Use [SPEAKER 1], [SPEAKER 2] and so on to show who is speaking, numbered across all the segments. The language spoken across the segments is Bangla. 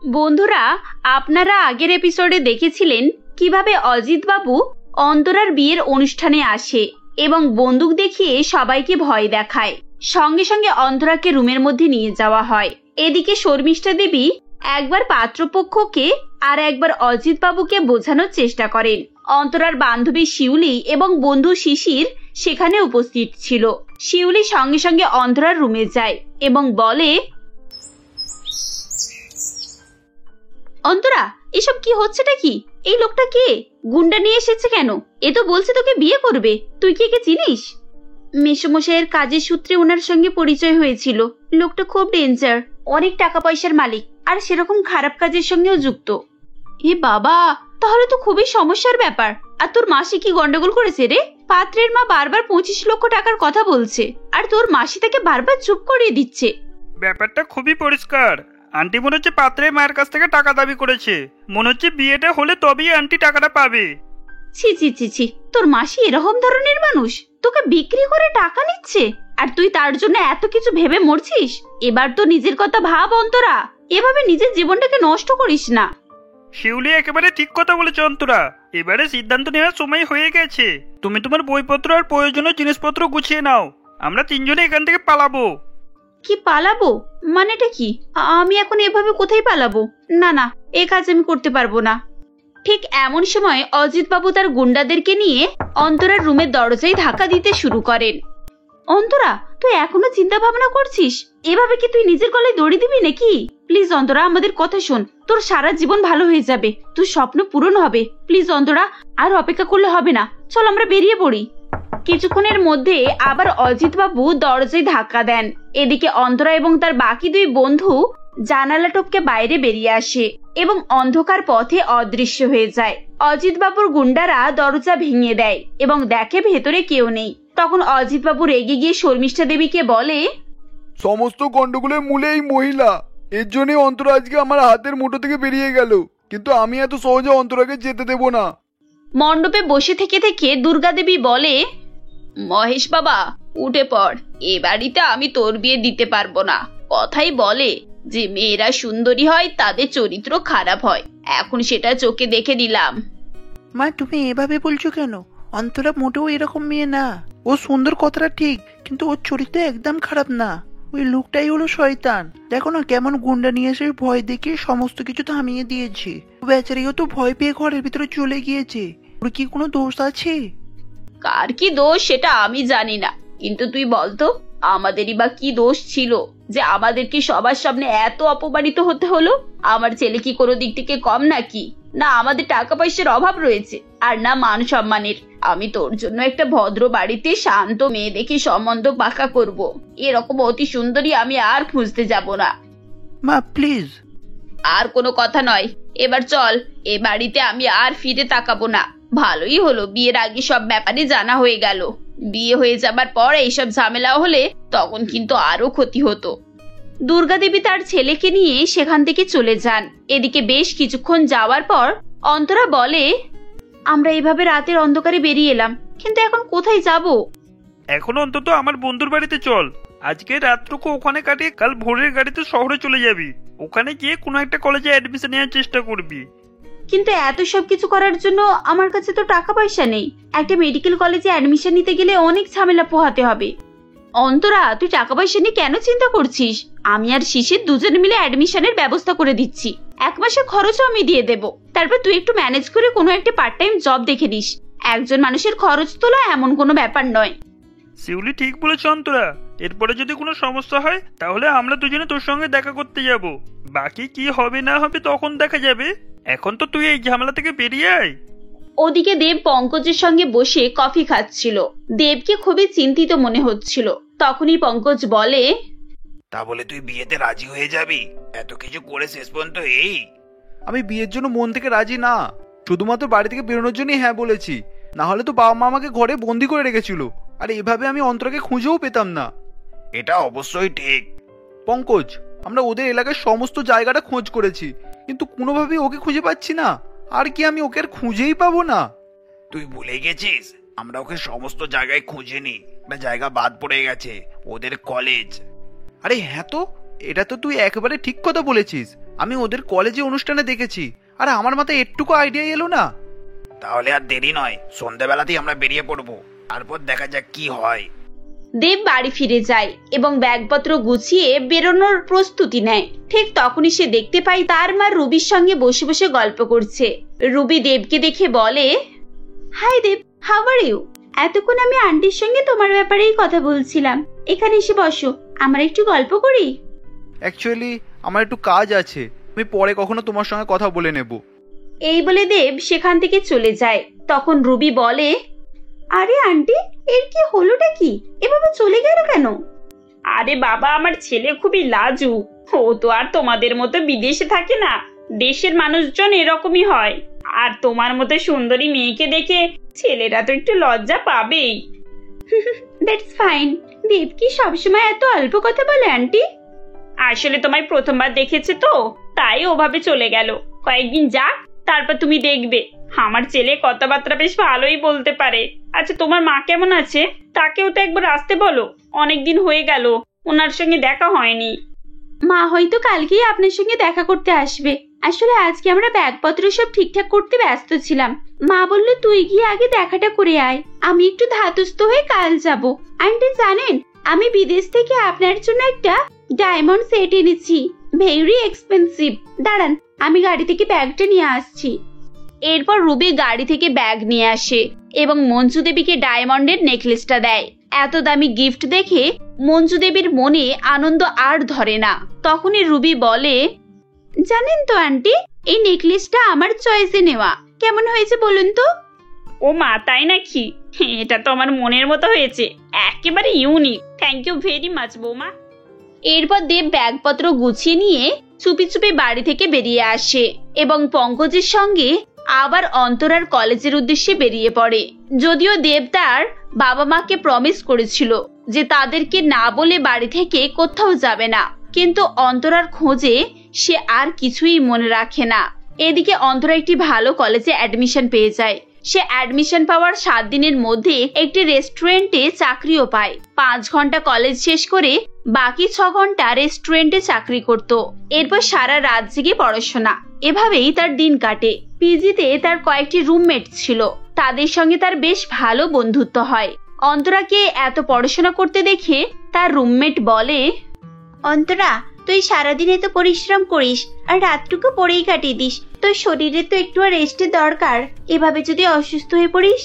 [SPEAKER 1] বন্ধুরা, আপনারা আগের এপিসোডে দেখেছিলেন কিভাবে অজিত বাবু অন্তরার বিয়ের অনুষ্ঠানে আসে এবং বন্দুক দেখিয়ে সবাইকে ভয় দেখায়। সঙ্গে সঙ্গে অন্তরাকে রুমের মধ্যে নিয়ে যাওয়া হয়। এদিকে শর্মিষ্ঠা দেবী একবার পাত্রপক্ষকে আর একবার অজিত বাবুকে বোঝানোর চেষ্টা করেন। অন্তরার বান্ধবী শিউলি এবং বন্ধু শিশির সেখানে উপস্থিত ছিল। শিউলি সঙ্গে সঙ্গে অন্তরার রুমে যায় এবং বলে, অন্তরা, এসব কি হচ্ছেটা কি? এই লোকটা কে? গুন্ডা নিয়ে এসেছে কেন? এ তো বলছে তোকে বিয়ে করবে। তুই কি একে চিনিস? মেসোমশাইয়ের কাজের সূত্রে ওনার সঙ্গে পরিচয় হয়েছিল। লোকটা খুব ডেঞ্জার, অনেক টাকা পয়সার মালিক, আর সেরকম খারাপ কাজের সঙ্গেও যুক্ত। হে বাবা, তাহলে তো খুবই সমস্যার ব্যাপার। আর তোর মাসি কি গন্ডগোল করেছে রে? পাত্রের মা বারবার 25 লক্ষ টাকার কথা বলছে, আর তোর মাসি তাকে বারবার চুপ করিয়ে দিচ্ছে।
[SPEAKER 2] ব্যাপারটা খুবই পরিষ্কার। আন্টি মনে হচ্ছে পাত্রের মায়ের কাছ থেকে টাকা দাবি করেছে। মনে হচ্ছে বিয়েটা হলে তবেই আন্টি টাকাটা পাবে।
[SPEAKER 1] ছি ছি ছি ছি, তোর মাসি এরকম ধরনের মানুষ? তোকে বিক্রি করে টাকা নিচ্ছে, আর তুই তার জন্য এত কিছু ভেবে মরছিস? এবার তো নিজের কথা ভাব অন্তরা, এভাবে নিজের জীবনটাকে নষ্ট করিস না।
[SPEAKER 2] শিউলি একেবারে ঠিক কথা বলেছে অন্তরা। এবারে সিদ্ধান্ত নেওয়ার সময় হয়ে গেছে। তুমি তোমার বইপত্র আর প্রয়োজনীয় জিনিসপত্র গুছিয়ে নাও। আমরা তিনজনে এখান থেকে পালাবো।
[SPEAKER 1] কি পালাবো? মানেটা কি? আমি এখন এভাবে কোথায় পালাবো? না না, এ কাজ আমি করতে পারবো না। ঠিক এমন সময় অজিত বাবু তার গুন্ডাদেরকে নিয়ে অন্তরার রুমের দরজায় ধাক্কা দিতে শুরু করেন। অন্তরা, তুই এখনো চিন্তা ভাবনা করছিস? এভাবে কি তুই নিজের গলায় দড়ি দিবি নাকি? প্লিজ অন্তরা, আমাদের কথা শোন। তোর সারা জীবন ভালো হয়ে যাবে, তোর স্বপ্ন পূরণ হবে। প্লিজ অন্তরা, আর অপেক্ষা করলে হবে না, চল আমরা বেরিয়ে পড়ি। কিছুক্ষণের মধ্যে আবার অজিত বাবু দরজায় ধাক্কা দেন। এদিকে অন্তরা এবং তার বাকি দুই বন্ধু জানালা টপকে বাইরে বেরিয়ে আসে এবং অন্ধকার পথে অদৃশ্য হয়ে যায়। অজিত বাবুর গুন্ডারা দরজা ভেঙে দেয় এবং দেখে ভেতরে কেউ নেই। তখন অজিত বাবু রেগে গিয়ে শর্মিষ্ঠা দেবীকে বলে,
[SPEAKER 3] সমস্ত গন্ডগোলের মূলে এই মহিলা। এর জন্যই অন্তরা আজকে আমার হাতের মুঠো থেকে বেরিয়ে গেল। কিন্তু আমি এত সহজে অন্তরাকে যেতে দেব না।
[SPEAKER 1] মণ্ডপে বসে থেকে থেকে দুর্গা দেবী বলে, মহেশ বাবা, উঠে পড়। এ বাড়িতে আমি তোর বিয়ে দিতে পারবো না। কথাই বলে যে মেয়েরা সুন্দরী হয় তাদের চরিত্র খারাপ হয়। এখন সেটা চোখে দেখে দিলাম।
[SPEAKER 4] মা, তুমি এভাবে বলছো কেন? অন্তরা মোটেও এরকম মেয়ে না। ও সুন্দর কথাটা ঠিক, কিন্তু ওর চরিত্র একদম খারাপ না। ওই লোকটাই হলো শয়তান। দেখো না কেমন গুন্ডা নিয়ে এসে ভয় দেখিয়ে সমস্ত কিছু থামিয়ে দিয়েছে। বেচারিও তো ভয় পেয়ে ঘরের ভিতরে চলে গিয়েছে। ওর কি কোনো দোষ আছে?
[SPEAKER 1] কার কি দোষ সেটা আমি জানি না, কিন্তু তুই বলতো আমাদেরই বা কি দোষ ছিল যে আমাদেরকে সবার সামনে এত অপমানিত হতে হলো? আমার ছেলে কি কোনো দিক থেকে কম নাকি? না আমাদের টাকা পয়সার অভাব রয়েছে, আর না মান সম্মানের। আমি তোর জন্য একটা ভদ্র বাড়িতে শান্ত মেয়ে দেখে সম্বন্ধ পাকা করব। এরকম অতি সুন্দরী আমি আর খুঁজতে যাব না।
[SPEAKER 4] মা প্লিজ।
[SPEAKER 1] আর কোনো কথা নয়, এবার চল। এ বাড়িতে আমি আর ফিরে তাকাবো না। ভালোই হলো বিয়ের আগে সব ব্যাপারে জানা হয়ে গেল। বিয়ে হয়ে যাবার পর এইসব ঝামেলা হলে তখন কিন্তু আরো ক্ষতি হতো। দুর্গা দেবী তার ছেলেকে নিয়ে সেখান থেকে চলে যান। এদিকে বেশ কিছুক্ষণ যাওয়ার পর অন্তরা বলে, আমরা এইভাবে রাতের অন্ধকারে বেরিয়ে এলাম, কিন্তু এখন কোথায় যাব?
[SPEAKER 2] এখন অন্তত আমার বন্ধুর বাড়িতে চল। আজকে রাতটুকু ওখানে কাটিয়ে কাল ভোরের গাড়িতে শহরে চলে যাবি। ওখানে গিয়ে কোনো একটা কলেজে অ্যাডমিশন নেওয়ার চেষ্টা করবি।
[SPEAKER 1] কিন্তু এত সব কিছু করার জন্য আমার কাছে তো টাকা পয়সা নেই। একটা মেডিকেল কলেজে অ্যাডমিশন নিতে গেলে অনেক ঝামেলা পোহাতে হবে। অন্তরা, তুই টাকা পয়সা নিয়ে কেন চিন্তা করছিস? আমি আর শিশির দুজনে মিলে অ্যাডমিশনের ব্যবস্থা করে দিচ্ছি। 1 মাসের খরচও আমি দিয়ে দেব। তারপর তুই একটু ম্যানেজ করে কোনো একটা পার্ট টাইম জব দেখে নিস। একজন মানুষের খরচ তোলা এমন কোনো ব্যাপার নয়।
[SPEAKER 2] শিউলি ঠিক বলেছ অন্তরা। এরপরে যদি কোনো সমস্যা হয় তাহলে আমরা দুজনে তোর সঙ্গে দেখা করতে যাব। বাকি কি হবে না হবে তখন দেখা যাবে। এখন তো তুই এই ঝামেলা থেকে বেরিয়ে আয়।
[SPEAKER 1] ওদিকে দেব পঙ্কজের সঙ্গে বসে কফি খাচ্ছিল। দেবকে খুবই চিন্তিত মনে হচ্ছিল। তখনই পঙ্কজ বলে,
[SPEAKER 5] তা বলে তুই বিয়েতে রাজি হয়ে যাবি? এত কিছু করে শেষ পর্যন্ত এই?
[SPEAKER 3] আমি বিয়ের জন্য মন থেকে রাজি না, শুধুমাত্র বাড়ি থেকে বেরোনোর জন্যই হ্যাঁ বলেছি। না হলে তো বাবা মা আমাকে ঘরে বন্দি করে রেখেছিল, আর এভাবে আমি অন্তরাকে খুঁজেও পেতাম না।
[SPEAKER 5] এটা অবশ্যই ঠিক।
[SPEAKER 3] পঙ্কজ, আমরা ওদের এলাকার সমস্ত জায়গাটা খোঁজ করেছি, কিন্তু কোনোভাবেই ওকে খুঁজে পাচ্ছি না। আর কি আমি ওকে আর খুঁজেই পাবো না?
[SPEAKER 5] তুই ভুলে গেছিস আমরা ওকে সমস্ত জায়গায় খুঁজিনি। একটা জায়গা বাদ পড়ে গেছে, ওদের কলেজ।
[SPEAKER 3] আরে হ্যাঁ তো, এটা তো তুই একেবারে ঠিক কথা বলেছিস। আমি ওদের কলেজে অনুষ্ঠানে দেখেছি, আর আমার মাথায় একটুকু আইডিয়া এলো না।
[SPEAKER 5] তাহলে আর দেরি নয়, সন্ধ্যাবেলাতেই আমরা বেরিয়ে পড়বো, তারপর দেখা যাক কি হয়।
[SPEAKER 1] দেব বাড়ি ফিরে যায় এবং ব্যাগপত্র গুছিয়ে বেরোনোর প্রস্তুতি নেয়। ঠিক তখনই সে দেখতে পায় তার মা রুবির সঙ্গে বসে বসে গল্প করছে। রুবি দেবকে দেখে বলে, hi Dev, how are you? এতক্ষণ আমি আন্টির সঙ্গে তোমার ব্যাপারেই কথা বলছিলাম। এখানে এসে বসো, আমরা একটু গল্প করি।
[SPEAKER 3] অ্যাকচুয়ালি আমার একটু কাজ আছে, আমি পরে কখনো তোমার সঙ্গে কথা বলে নেব।
[SPEAKER 1] এই বলে দেব সেখান থেকে চলে যায়। তখন রুবি বলে, আরে আন্টি, এর কি হলোটা কি? এভাবে চলে গেল কেন? আরে বাবা, আমার ছেলে খুবই লাজু। ও তো আর তোমাদের মতো বিদেশে থাকে না। দেশের মানুষজন এরকমই হয়। আর তোমার মতো সুন্দরী মেয়েকে দেখে ছেলেরা তো একটু লজ্জা পাবেই। That's fine. দেব কি সবসময় এত অল্প কথা বলে আন্টি? আসলে তোমায় প্রথমবার দেখেছে তো, তাই ওভাবে চলে গেল। কয়েকদিন যাক, তারপর তুমি দেখবে আমার ছেলে কথাবার্তা বেশ ভালোই বলতে পারে। আচ্ছা, তোমার মা কেমন আছে? তাকেও তো একবার আসতে বলো, অনেকদিন হয়ে গেল ওনার সঙ্গে দেখা হয়নি। মা হয়তো কালকেই আপনার সঙ্গে দেখা করতে আসবে। আসলে আজকে আমরা ব্যাগপত্র সব ঠিকঠাক করতে ব্যস্ত ছিলাম। মা বললো তুই গিয়ে আগে দেখাটা করে আয়, আমি একটু ধাতস্থ হয়ে কাল যাব। আন্টি জানেন, আমি বিদেশ থেকে আপনার জন্য একটা ডায়মন্ড সেট এনেছি, ভেরি এক্সপেন্সিভ। দাঁড়ান, আমি গাড়ি থেকে ব্যাগটা নিয়ে আসছি। এরপর রুবি গাড়ি থেকে ব্যাগ নিয়ে আসে এবং মঞ্জু দেবীকে ডায়মন্ডের নেকলেসটা দেয়। এত দামি গিফট দেখে মঞ্জু দেবীর মনে আনন্দ আর ধরে না। তখনই রুবি বলে, জানেন তো আন্টি, এই নেকলেসটা আমার চয়েসে নেওয়া। কেমন হয়েছে বলুন তো? ও মা, তাই নাকি? এটা তো আমার মনের মতো হয়েছে, একেবারে unique. Thank you very much বৌমা। এরপর দেব ব্যাগপত্র গুছিয়ে নিয়ে চুপি চুপি বাড়ি থেকে বেরিয়ে আসে এবং পঙ্কজের সঙ্গে আবার অন্তরার কলেজের উদ্দেশ্যে বেরিয়ে পড়ে। যদিও দেব তার বাবা মাকে প্রমিস করেছিল যে তাদেরকে না বলে বাড়ি থেকে কোথাও যাবে না, কিন্তু অন্তরার খোঁজে সে আর কিছুই মনে রাখে না। এদিকে অন্তরা একটি ভালো কলেজে অ্যাডমিশন পেয়ে যায়। সে অ্যাডমিশন পাওয়ার 7 দিনের মধ্যে একটি রেস্টুরেন্টে চাকরিও পায়। 5 ঘন্টা কলেজ শেষ করে বাকি 6 ঘন্টা রেস্টুরেন্টে চাকরি করত। এরপর সারা রাত জেগে পড়াশোনা। এভাবেই তার দিন কাটে। পিজিতে তার কয়েকটি রুমমেট ছিল, তাদের সঙ্গে তার বেশ ভালো বন্ধুত্ব হয়। অন্তরাকে এত পড়াশোনা করতে দেখে তার রুমমেট বলে, অন্তরা, তুই সারাদিন এত পরিশ্রম করিস আর রাতটুকু পড়েই কাটিয়ে দিস, তোর শরীরে তো একটু রেস্টের দরকার। এভাবে যদি অসুস্থ হয়ে পড়িস,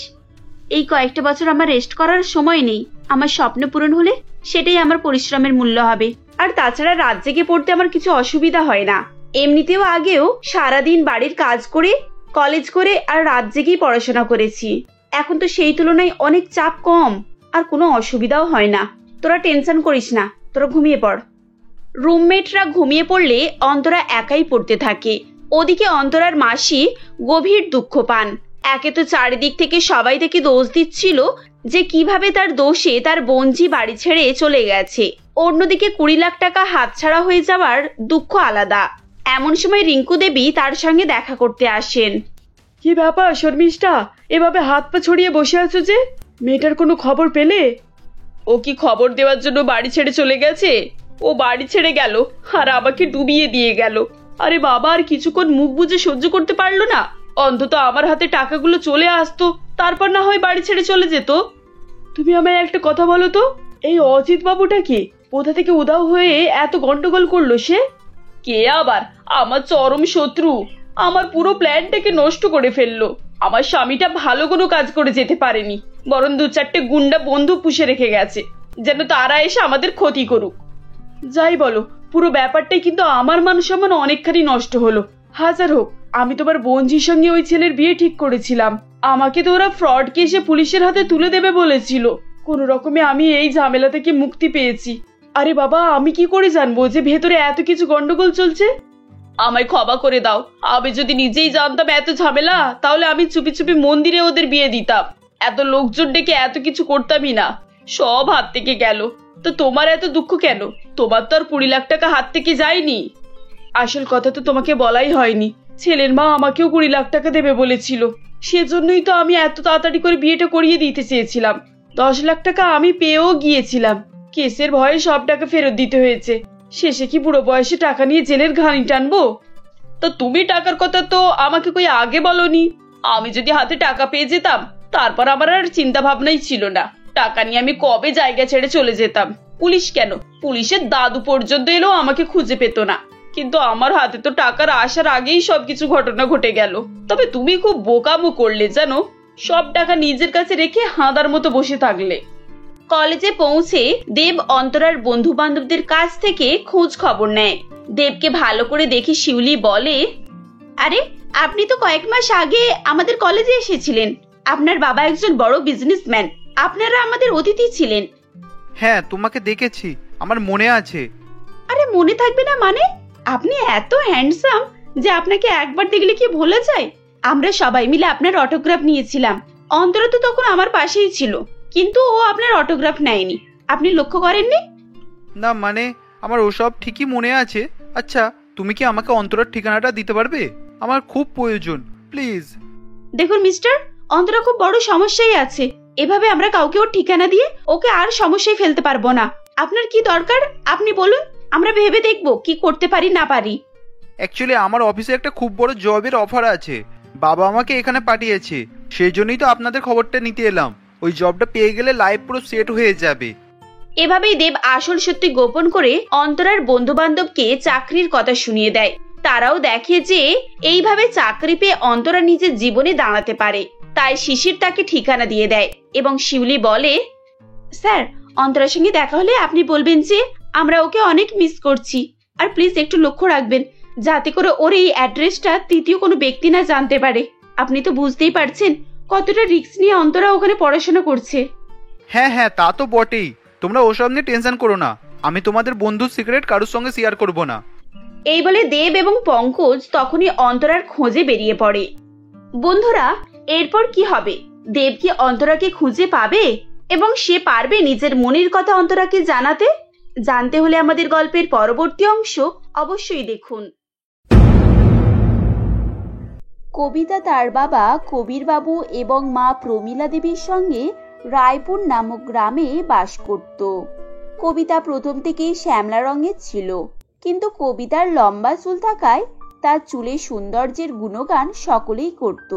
[SPEAKER 1] এই কয়েকটা বছর আমার রেস্ট করার সময় নেই। আমার স্বপ্ন পূরণ হলে সেটাই আমার পরিশ্রমের মূল্য হবে। আর তাছাড়া রাত জেগে পড়তে আমার কিছু অসুবিধা হয় না। এমনিতেও আগেও সারাদিন বাড়ির কাজ করে, কলেজ করে আর রাত জেগেই পড়াশোনা করেছি। এখন তো সেই তুলনায় অনেক চাপ কম, আর কোনো অসুবিধাও হয় না। তোরা টেনশন করিস না, তোরা ঘুমিয়ে পড়। রুমমেটরা ঘুমিয়ে পড়লে অন্তরা একাই পড়তে থাকে। ওদিকে অন্তরার মাসি গভীর দুঃখ পান। একে তো চারিদিক থেকে সবাই তাকে দোষ দিচ্ছিল যে কিভাবে তার দোষে তার বোনঝি বাড়ি ছেড়ে চলে গেছে। অন্যদিকে 20 লাখ টাকা হাতছাড়া হয়ে যাওয়ার দুঃখ আলাদা। এমন সময় রিঙ্কু দেবী তার সঙ্গে দেখা করতে আসেন।
[SPEAKER 6] কি ব্যাপার শর্মিষ্ঠা, এভাবে হাত পা ছড়িয়ে বসে আছো যে? মেয়েটার কোনো খবর পেলে? ও কি খবর দেওয়ার জন্য বাড়ি ছেড়ে চলে গেছে? ও বাড়ি ছেড়ে গেল আর আমাকে ডুবিয়ে দিয়ে গেল। আরে বাবা, আর কিছুক্ষণ মুখ বুজে সহ্য করতে পারলো না? অন্তত আমার হাতে টাকাগুলো চলে আসতো, তারপর না হয় বাড়ি ছেড়ে চলে যেত। তুমি আমায় একটা কথা বলো তো, এই অজিত বাবুটা কে? কোথা থেকে উধাও হয়ে এত গন্ডগোল করলো সে? কে আবার? আমার চরম শত্রু। আমার পুরো প্ল্যানটাকে নষ্ট করে ফেললো। আমার স্বামীটা ভালো কোনো কাজ করে যেতে পারেনি, বরং 2-4টে গুন্ডা বন্ধু পুষে রেখে গেছে যেন তারা এসে আমাদের ক্ষতি করুক। যাই বলো, পুরো ব্যাপারটাই কিন্তু আমার মান সম্মান অনেকখানি নষ্ট হলো। হাজার হোক, আমি তোমার বোনজির সঙ্গে ওই ছেলের বিয়ে ঠিক করেছিলাম। আমাকে তো ওরা ফ্রড কেসে পুলিশের হাতে তুলে দেবে বলেছিল। কোনো রকমে আমি এই ঝামেলা থেকে মুক্তি পেয়েছি। আরে বাবা, আমি কি করে জানবো যে ভেতরে এত কিছু গন্ডগোল চলছে? আমায় ক্ষমা করে দাও। আমি যদি নিজেই জানতাম এত ঝামেলা, তাহলে আমি চুপি চুপি মন্দিরে ওদের বিয়ে দিতাম। এত লোকজন ডেকে এত কিছু করতামই না। সব হাত থেকে গেল। তো তোমার এত দুঃখ কেন? তোমার তো আর 20 লাখ টাকা হাত থেকে যায়নি। আসল কথা তো তোমাকে বলাই হয়নি। ছেলের মা আমাকেও 20 লাখ টাকা দেবে বলেছিল। সেজন্যই তো আমি এত তাড়াতাড়ি করে বিয়েটা করিয়ে দিতে চেয়েছিলাম। 10 লাখ টাকা আমি পেয়েও গিয়েছিলাম। কেসের ভয়ে সব টাকা ফেরত দিতে হয়েছে। শেষে কি বুড়ো বয়সে টাকা নিয়ে জেলের ঘানি টানবো? তো তুমি টাকার কথা তো আমাকে কই আগে বলনি। আমি যদি হাতে টাকা পেয়ে যেতাম, তারপর আমার আর চিন্তা ভাবনাই ছিল না। টাকা নিয়ে আমি কবে জায়গা ছেড়ে চলে যেতাম। পুলিশ কেন, পুলিশের দাদু পর্যন্ত এলেও আমাকে খুঁজে পেত না। কিন্তু আমার হাতে তো টাকার আসার আগেই সবকিছু ঘটনা ঘটে গেল। তবে তুমি খুব বোকামো করলে জানো, সব টাকা নিজের কাছে রেখে হাঁদার মতো বসে থাকলে।
[SPEAKER 1] কলেজে পৌঁছে দেব অন্তরার বন্ধু বান্ধবদের কাছ থেকে খোঁজ খবর নেয়। দেবকে ভালো করে দেখে শিউলি বলে, আরে আপনি তো কয়েক মাস আগে আমাদের কলেজে এসেছিলেন। আপনার বাবা একজন বড় বিজনেসম্যান, আপনারা আমাদের অতিথি ছিলেন।
[SPEAKER 3] হ্যাঁ, তোমাকে দেখেছি, আমার মনে আছে।
[SPEAKER 1] আরে মনে থাকবে না মানে? আপনি এত হ্যান্ডসাম যে আপনাকে একবার দেখলে কি ভোলা যায়? আমরা সবাই মিলে আপনার অটোগ্রাফ নিয়েছিলাম। অন্তরা তো তখন আমার পাশেই ছিল, কিন্তু ও আপনার অটোগ্রাফ নেয়নি। আপনি লক্ষ্য করেননি?
[SPEAKER 3] না মানে আমার ওসব ঠিকই মনে আছে। আচ্ছা, তুমি কি আমাকে অন্তরার ঠিকানাটা দিতে পারবে? আমার খুব প্রয়োজন, প্লিজ।
[SPEAKER 1] দেখুন মিস্টার, অন্তরা খুব বড় সমস্যায় আছে। এভাবে আমরা কাউকে ওর ঠিকানা দিয়ে ওকে আর সমস্যায় ফেলতে পারবো না। আপনার কি দরকার আপনি বলুন, আমরা ভেবে দেখবো কি করতে পারি না পারি।
[SPEAKER 3] অ্যাকচুয়ালি আমার অফিসে একটা খুব বড় জবের অফার আছে। বাবা আমাকে এখানে পাঠিয়েছে, সেই জন্যই তো আপনাদের খবরটা নিতে এলাম। ওই জবটা পেয়ে গেলে লাইফ পুরো সেট হয়ে যাবে।
[SPEAKER 1] এভাবেই দেব আসল সত্যি গোপন করে অন্তরার বন্ধু বান্ধবকে চাকরির কথা শুনিয়ে দেয়। তারাও দেখে যে এইভাবে চাকরি পেয়ে অন্তরা নিজের জীবনে দাঁড়াতে পারে। তাই শিশির তাকে ঠিকানা দিয়ে দেয় এবং শিউলি বলে, স্যার অন্তরার সঙ্গে দেখা হলে আপনি বলবেন যে আমরা ওকে অনেক মিস করছি। আর প্লিজ একটু লক্ষ্য রাখবেন যাতে করে ওর এই অ্যাড্রেসটা তৃতীয় কোনো ব্যক্তি না জানতে পারে। আপনি তো বুঝতেই পারছেন কতটা রিস্ক নিয়ে অন্তরা ওখানে পড়াশোনা করছে।
[SPEAKER 3] হ্যাঁ হ্যাঁ, তা তো বটেই। তোমরা ওসব নিয়ে টেনশন করো না, আমি তোমাদের বন্ধুর সিক্রেট কারোর সঙ্গে শেয়ার করব না।
[SPEAKER 1] এই বলে দেব এবং পঙ্কজ তখনই অন্তরার খোঁজে বেরিয়ে পড়ে। বন্ধুরা, এরপর কি হবে? দেব কি অন্তরাকে খুঁজে পাবে এবং সে পারবে নিজের মনের কথা অন্তরাকে জানাতে? জানতে হলে আমাদের গল্পের পরবর্তী অংশ অবশ্যই দেখুন। কবিতা তার বাবা কবির বাবু এবং মা প্রমীলা দেবীর সঙ্গে রায়পুর নামক গ্রামে বাস করত। কবিতা প্রথম থেকেই শ্যামলা রঙের ছিল, কিন্তু কবিতার লম্বা চুল থাকায় তার চুলের সৌন্দর্যের গুণগান সকলেই করত।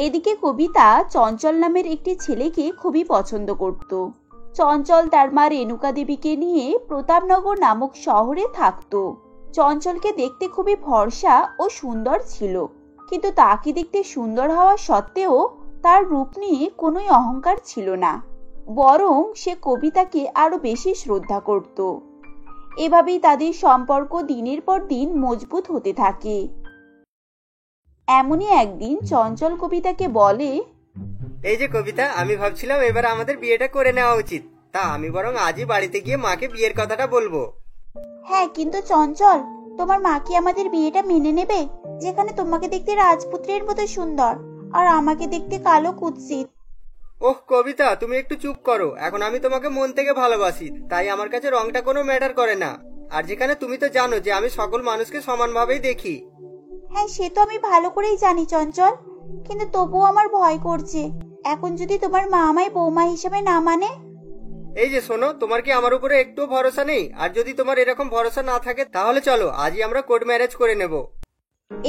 [SPEAKER 1] এদিকে কবিতা চঞ্চল নামের একটি ছেলেকে খুবই পছন্দ করত। চঞ্চল তার মা রেণুকা দেবীকে নিয়ে প্রতাপনগর নামক শহরে থাকত। চঞ্চলকে দেখতে খুবই ফর্সা ও সুন্দর ছিল, কিন্তু তাকে দেখতে সুন্দর হওয়া সত্ত্বেও তার রূপ নিয়ে কোনোই অহংকার ছিল না, বরং সে কবিতাকে আরো বেশি শ্রদ্ধা করত। এভাবেই তাদের সম্পর্ক দিনের পর দিন মজবুত হতে থাকে। এমনই একদিন চঞ্চল কবিতাকে বলে,
[SPEAKER 7] এই যে কবিতা, আমি ভাবছিলাম এবার আমাদের বিয়েটা করে নেওয়া উচিত। তা আমি বরং আজই বাড়িতে গিয়ে মাকে বিয়ের কথাটা বলবো।
[SPEAKER 8] হ্যাঁ, কিন্তু চঞ্চল, তোমার মা কি আমাদের বিয়েটা মেনে নেবে? যেখানে তোমাকে দেখতে রাজপুত্রের মতো সুন্দর আর আমাকে দেখতে কালো কুৎসিত।
[SPEAKER 7] ওহ কবিতা, তুমি একটু চুপ করো। এখন আমি তোমাকে মন থেকে ভালোবাসি, তাই আমার কাছে রংটা কোনো ম্যাটার করে না। আর যেখানে তুমি তো জানো যে আমি সকল মানুষকে সমানভাবেই দেখি।
[SPEAKER 8] হ্যাঁ, সে তো আমি ভালো করেই জানি চঞ্চল, কিন্তু তবুও আমার ভয় করছে। এখন যদি তোমার মা আমায় বৌমা হিসেবে না মানে?
[SPEAKER 7] এই যে শোনো, তোমার কি আমার উপরে একটুও ভরসা নেই? আর যদি তোমার এরকম ভরসা না থাকে তাহলে চলো আজই আমরা কোর্ট ম্যারেজ করে নেব।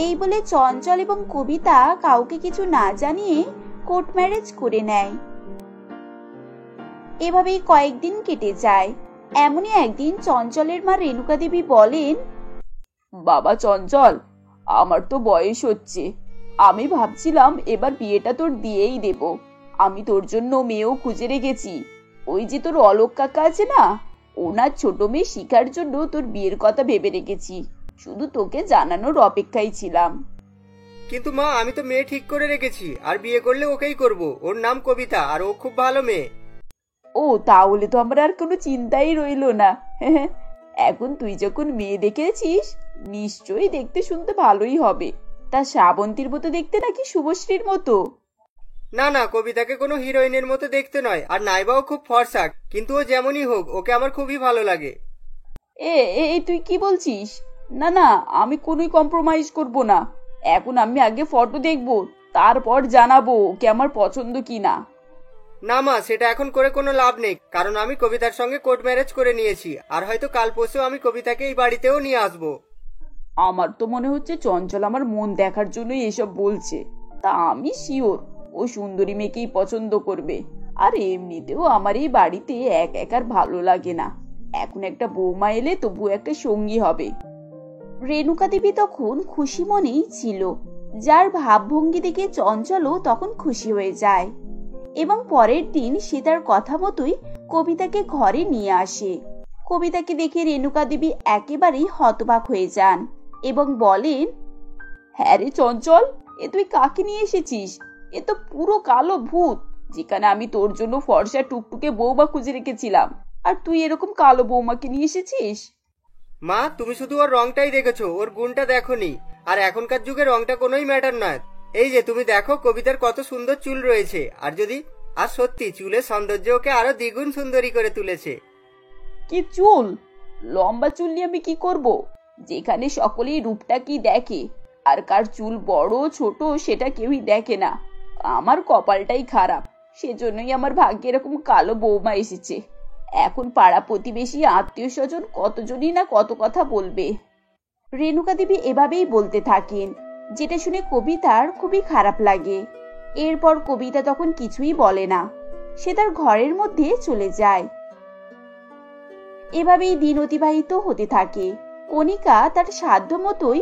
[SPEAKER 8] এই বলে চঞ্চল এবং কবিতা কাউকে কিছু না জানিয়ে কোর্ট ম্যারেজ করে নেয়। এভাবেই কয়েকদিন কেটে যায়। এমনই একদিন চঞ্চলের মা রেণুকা দেবী বলেন,
[SPEAKER 6] বাবা চঞ্চল, আমার তো বয়স হচ্ছে। আমি ভাবছিলাম এবার বিয়েটা তোর দিয়েই দেব। আমি তোর জন্য মেয়েও খুঁজে রেখেছি। ওই যে তোর অলোক কাকা আছে না, ওনার ছোট মেয়ে শিখার জন্য তোর বিয়ের কথা ভেবে রেখেছি। শুধু তোকে জানানোর অপেক্ষায় ছিলাম।
[SPEAKER 7] কিন্তু মা, আমি তো মেয়ে ঠিক করে রেখেছি, আর বিয়ে করলে ওকেই করব। ওর নাম কবিতা, আর ও খুব ভালো মেয়ে।
[SPEAKER 6] ও, তাহলে তো আমার আর কোনো চিন্তাই রইলো না। এখন তুই যখন মেয়ে দেখেছিস, নিশ্চয়ই দেখতে শুনতে ভালোই হবে। তা শ্রাবন্তীর মতো দেখতে নাকি শুভশ্রীর মতো?
[SPEAKER 7] না না, কবিতাকে কোনো হিরোইনের মতো দেখতে নয়, আর নাইবাও খুব ফর্সা। কিন্তু ও যেমনই হোক, ওকে আমার খুবই ভালো লাগে।
[SPEAKER 6] এই তুই কি বলছিস? না না, আমি কোনোই কম্প্রোমাইজ করব না। এখন আমি আগে ফটো দেখবো, তারপর জানাবো ওকে আমার পছন্দ কি না।
[SPEAKER 7] না মা, সেটা এখন করে কোনো লাভ নেই, কারণ আমি কবিতার সঙ্গে কোর্ট ম্যারেজ করে নিয়েছি। আর হয়তো কাল পরশু আমি কবিতাকে এই বাড়িতেও নিয়ে আসবো।
[SPEAKER 6] আমার তো মনে হচ্ছে চঞ্চল আমার মন দেখার জন্যই এসব বলছে। তা আমি শিওর ও সুন্দরী মেয়েকেই পছন্দ করবে। আর এমনিতেও আমার এই বাড়িতে একার ভালো লাগে না, এখন একটা বৌমা এলে তবু একটা সঙ্গী হবে।
[SPEAKER 8] রেণুকা দেবী তখন খুশি মনেই ছিল, যার ভাবভঙ্গি দেখে চঞ্চলও তখন খুশি হয়ে যায় এবং পরের দিন সে তার কথা মতোই কবিতাকে ঘরে নিয়ে আসে। কবিতাকে দেখে রেণুকা দেবী একেবারেই হতবাক হয়ে যান এবং বলেন,
[SPEAKER 6] হ্যাঁ রে চঞ্চল, এ তুই কাকে নিয়ে এসেছিস? এ তো পুরো কালো ভূত। যেখানে আমি তোর জন্য ফর্সা টুকটুকে বৌমা খুঁজে রেখেছিলাম, আর তুই এরকম কালো বৌমাকে নিয়ে এসেছিস।
[SPEAKER 7] মা, তুমি শুধু ওর রংটাই দেখেছো, ওর গুণটা দেখোনি। আর এখনকার যুগে রংটা কোনোই ম্যাটার নয়। এই যে তুমি দেখো কবিতার কত সুন্দর চুল রয়েছে, আর সত্যি চুলের সৌন্দর্য ওকে আরো দ্বিগুণ সুন্দরী করে তুলেছে।
[SPEAKER 6] কি চুল? লম্বা চুল নিয়ে আমি কি করব? যেখানে সকলেই রূপটা কি দেখে, আর কার চুল বড় ছোট সেটা কেউই দেখে না। আমার কপালটাই খারাপ, সেজন্যই আমার ভাগ্যে এরকম কালো বৌমা এসেছে। এখন পাড়া প্রতিবেশী আত্মীয় স্বজন কতজনই না কত কথা বলবে।
[SPEAKER 8] রেণুকা দেবী এভাবেই বলতে থাকেন, যেটা শুনে কবিতার খুবই খারাপ লাগে। এরপর কবিতা তখন কিছুই বলে না, সে তার ঘরের মধ্যে চলে যায়। এভাবেই দিন অতিবাহিত হতে থাকে। কণিকা তার সাধ্য মতোই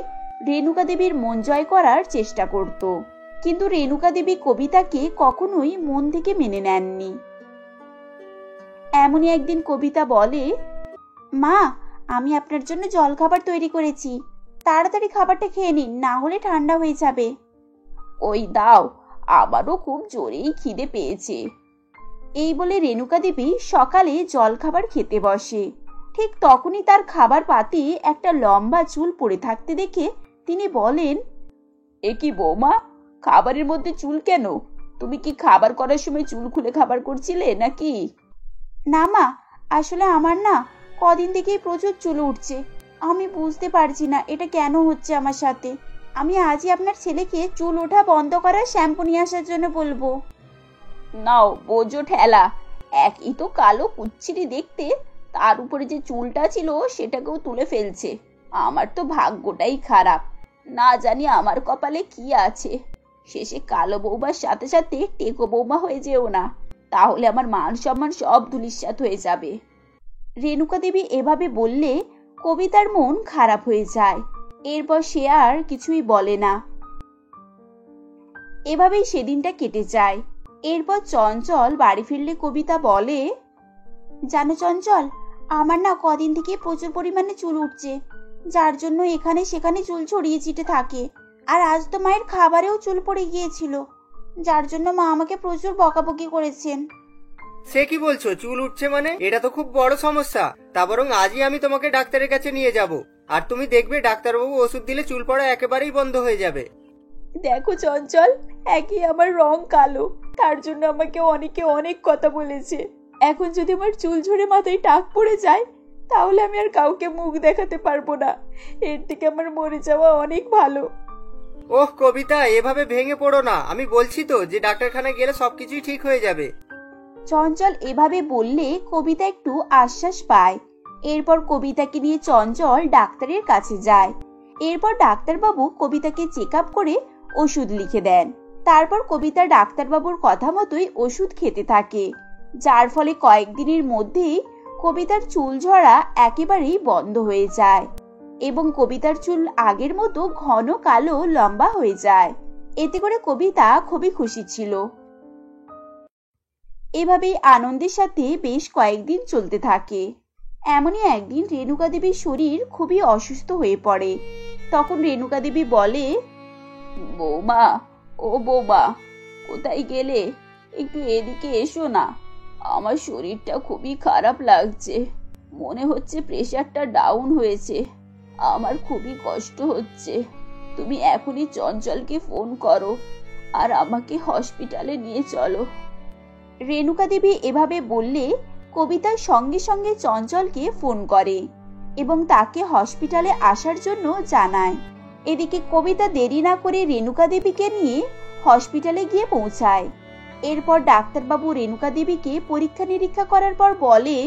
[SPEAKER 8] রেণুকা দেবীর মন জয় করার চেষ্টা করত, কিন্তু রেণুকা দেবী কবিতাকে কখনোই মন থেকে মেনে নেননি। এমনই একদিন কবিতা বলে, মা, আমি আপনার জন্য জলখাবার তৈরি করেছি, তাড়াতাড়ি খাবারটা খেয়ে নিন, না হলে ঠান্ডা হয়ে যাবে।
[SPEAKER 6] ওই দাও, আমারও খুব জোরেই খিদে পেয়েছে।
[SPEAKER 8] এই বলে রেণুকা দেবী সকালে জলখাবার খেতে বসে। ঠিক তখনই তার খাবার পাতে একটা লম্বা চুল পড়ে থাকতে দেখে তিনি বলেন,
[SPEAKER 6] এ কি বৌমা, খাবারের মধ্যে চুল কেন? তুমি কি খাবার করার সময় চুল খুলে খাবার করছিলে নাকি?
[SPEAKER 8] না মা, আসলে আমার না কদিন থেকেই প্রচুর চুল উঠছে। আমি বুঝতে পারছি না এটা কেন হচ্ছে আমার সাথে। আমি আজই আপনার ছেলেকে চুল ওঠা বন্ধ করার শ্যাম্পু নিয়ে আসার জন্য বলবো।
[SPEAKER 6] নাও বোঝো ঠেলা, একই তো কালো কুচ্ছিরি দেখতে, তার উপরে যে চুলটা ছিল সেটাকেও তুলে ফেলছে। আমার তো ভাগ্যটাই খারাপ, না জানি আমার কপালে কি আছে। শেষে কালো বৌমার সাথে সাথে টেকো বৌমা হয়ে যেও না, তাহলে আমার মান সম্মান সব ধূলিসাৎ হয়ে যাবে।
[SPEAKER 8] রেণুকা দেবী এভাবে বললে কবিতার মন খারাপ হয়ে যায়। এরপর সে আর কিছুই বলে না। এভাবেই সেদিনটা কেটে যায়। এরপর চঞ্চল বাড়ি ফিরলে কবিতা বলে, জানো চঞ্চল, আমার না কদিন থেকে প্রচুর পরিমাণে চুল উঠছে, যার জন্য এখানে সেখানে চুল ছড়িয়ে ছিটে থাকে। আর আজ তো মায়ের খাবারেও চুল পড়ে গিয়েছিল, যার জন্য মা আমাকে প্রচুর বকাবকি করেছেন।
[SPEAKER 7] সে কি বলছো, চুল উঠছে মানে? এটা তো খুব বড় সমস্যা। তা বরং আজই আমি তোমাকে ডাক্তারের কাছে নিয়ে যাব, আর তুমি দেখবে ডাক্তারবাবু ওষুধ দিলে চুল পড়া একেবারেই বন্ধ হয়ে যাবে।
[SPEAKER 6] দেখো চঞ্চল, একই আমার রং কালো, তার জন্য আমাকে অনেকে অনেক কথা বলেছে। এখন যদি আমার চুল ঝরে মাথায় টাক পড়ে যায়, তাহলে আমি আর কাউকে মুখ দেখাতে পারবো না। এর থেকে আমার মরে যাওয়া অনেক ভালো।
[SPEAKER 7] ওহ কবিতা, এভাবে ভেঙে পড়ো না। আমি বলছি তো যে ডাক্তারখানায় গেলে সবকিছুই ঠিক হয়ে যাবে।
[SPEAKER 8] চঞ্চল এভাবে বললে কবিতা একটু আশ্বাস পায়। এরপর কবিতাকে নিয়ে চঞ্চল ডাক্তারের কাছে যায়। এরপর ডাক্তারবাবু কবিতাকে চেক আপ করে ওষুধ লিখে দেন। তারপর কবিতা ডাক্তারবাবুর কথা মতোই ওষুধ খেতে থাকে, যার ফলে কয়েকদিনের মধ্যেই কবিতার চুল ঝরা একেবারেই বন্ধ হয়ে যায় এবং কবিতার চুল আগের মতো ঘন কালো লম্বা হয়ে যায়। এতে করে কবিতা খুবই খুশি ছিল। এভাবেই আনন্দের সাথে বেশ কয়েকদিন চলতে থাকে। এমনই একদিন রেণুকা দেবীর শরীর খুবই অসুস্থ হয়ে পড়ে। তখন রেণুকা দেবী বলে,
[SPEAKER 6] বৌমা, ও বৌমা, কোথায় গেলে? একটু এদিকে এসো না। আমার শরীরটা খুবই খারাপ লাগছে, মনে হচ্ছে প্রেশারটা ডাউন হয়েছে। আমার খুবই কষ্ট হচ্ছে। তুমি এখনই চঞ্চলকে ফোন করো আর আমাকে হসপিটালে নিয়ে চলো।
[SPEAKER 8] রেণুকা দেবী এভাবে বললে কবিতার সঙ্গে সঙ্গে চঞ্চলকে ফোন করে এবং তাকে হসপিটালে আসার জন্য জানায়। এদিকে কবিতা দেরি না করে রেণুকা দেবীকে নিয়ে হসপিটালে গিয়ে পৌঁছায়। এরপর ডাক্তারবাবু রেণুকা দেবীকে পরীক্ষা নিরীক্ষা করার পর বলে,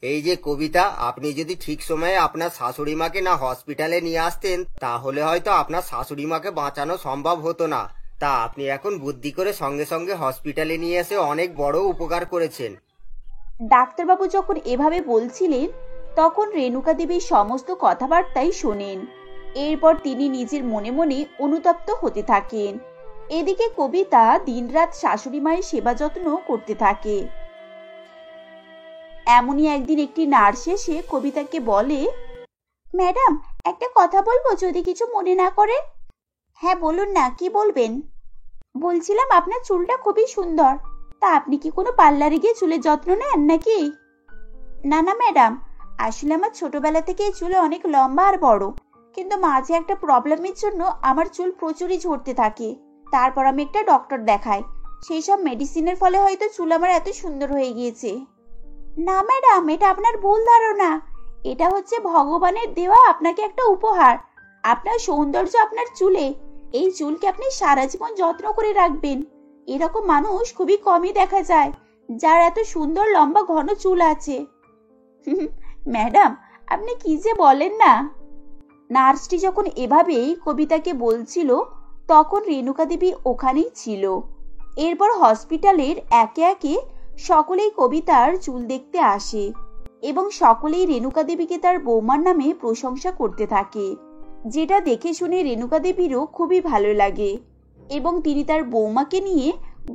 [SPEAKER 7] এই যে কবিতা, আপনি যদি ঠিক সময়ে আপনার শাশুড়ি মাকে না হসপিটালে নিয়ে আসতেন তাহলে হয়তো আপনার শাশুড়ি মাকে বাঁচানো সম্ভব হতো না। তা আপনি এখন বুদ্ধি করে সঙ্গে সঙ্গে হসপিটালে নিয়ে এসে অনেক বড় উপকার করেছেন।
[SPEAKER 8] ডাক্তারবাবু যখন এভাবে বলছিলেন তখন রেণুকা দেবী সমস্ত কথাবার্তাই শোনেন। এরপর তিনি নিজের মনে মনে অনুতপ্ত হতে থাকেন। এদিকে কবিতা দিনরাত শাশুড়ি মায়ের সেবা যত্ন করতে থাকে। এমনই একদিন একটি নার্স এসে কবিতাকে বলে, ম্যাডাম একটা কথা বলবো যদি কিছু মনে না করে। হ্যাঁ বলুন না, কি বলবেন? বলছিলাম আপনার চুলটা খুবই সুন্দর, তা আপনি কি কোনো পার্লারে গিয়ে চুলের যত্ন নেন নাকি? না না ম্যাডাম, আসলে আমার ছোটবেলা থেকে এই চুল অনেক লম্বা আর বড়, কিন্তু মাঝে একটা প্রবলেমের জন্য আমার চুল প্রচুরই ঝরতে থাকে। তারপর আমি একটা ডক্টর দেখাই, সেই সব মেডিসিনের ফলে হয়তো চুল আমার এত সুন্দর হয়ে গিয়েছে। না ম্যাডাম, এটা আপনার ভুল ধারণা। এটা হচ্ছে ভগবানের দেওয়া আপনাকে একটা উপহার। আপনার সৌন্দর্য আপনার চুলে। এই চুলকে আপনি সারা জীবন যত্ন করে রাখবেন। এরকম মানুষ খুবই কমই দেখা যায় যার এত সুন্দর লম্বা ঘন চুল আছে। ম্যাডাম আপনি কি যে বলেন না। নার্সটি যখন এভাবেই কবিতাকে বলছিল তখন রেণুকা দেবী ওখানেই ছিল। এরপর হসপিটালের একে একে সকলেই কবিতার চুল দেখতে আসে এবং সকলেই রেণুকা দেবীকে তার বৌমার নামে প্রশংসা করতে থাকে, যেটা দেখে শুনে রেণুকা দেবীরও খুবই ভালো লাগে এবং তিনি তার বৌমাকে নিয়ে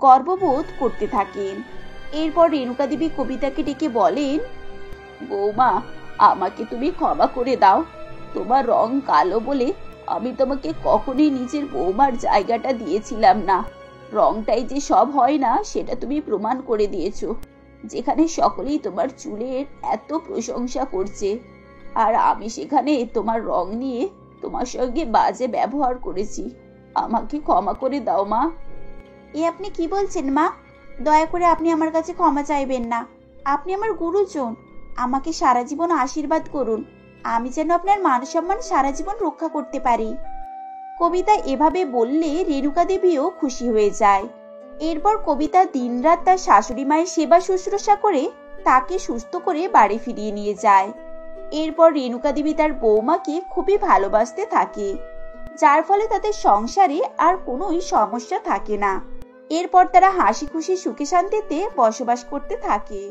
[SPEAKER 8] গর্ববোধ করতে থাকেন। এরপর রেণুকা দেবী কবিতাকে ডেকে বলেন, বৌমা আমাকে তুমি ক্ষমা করে দাও। তোমার রং কালো বলে আমি তোমাকে কখনোই নিজের বৌমার জায়গাটা দিয়েছিলাম না। রংটাই যে সব হয় না সেটা তুমি প্রমাণ করে দিয়েছো। যেখানে সকলেই তোমার চুলের এত প্রশংসা করছে আর আমি সেখানে তোমার রং নিয়ে তোমার সঙ্গে বাজে ব্যবহার করেছি। আমাকে ক্ষমা করে দাও মা। এ আপনি কি বলছেন মা? দয়া করে আপনি আমার কাছে ক্ষমা চাইবেন না। আপনি আমার গুরুজন, আমাকে সারা জীবন আশীর্বাদ করুন। আমি যেন আপনার মান সম্মান সারা জীবন রক্ষা করতে পারি। কবিতা এভাবে বললে রেণুকা দেবীও খুশি হয়ে যায়। এরপর কবিতা দিনরাত তার শাশুড়ি মায়ের সেবা শুশ্রূষা করে তাকে সুস্থ করে বাড়ি ফিরিয়ে নিয়ে যায়। এরপর রেণুকা দেবী তার বৌমাকে খুবই ভালোবাসতে থাকে, যার ফলে তাদের সংসারে আর কোনোই সমস্যা থাকে না। এরপর তারা হাসি খুশি সুখে শান্তিতে বসবাস করতে থাকে।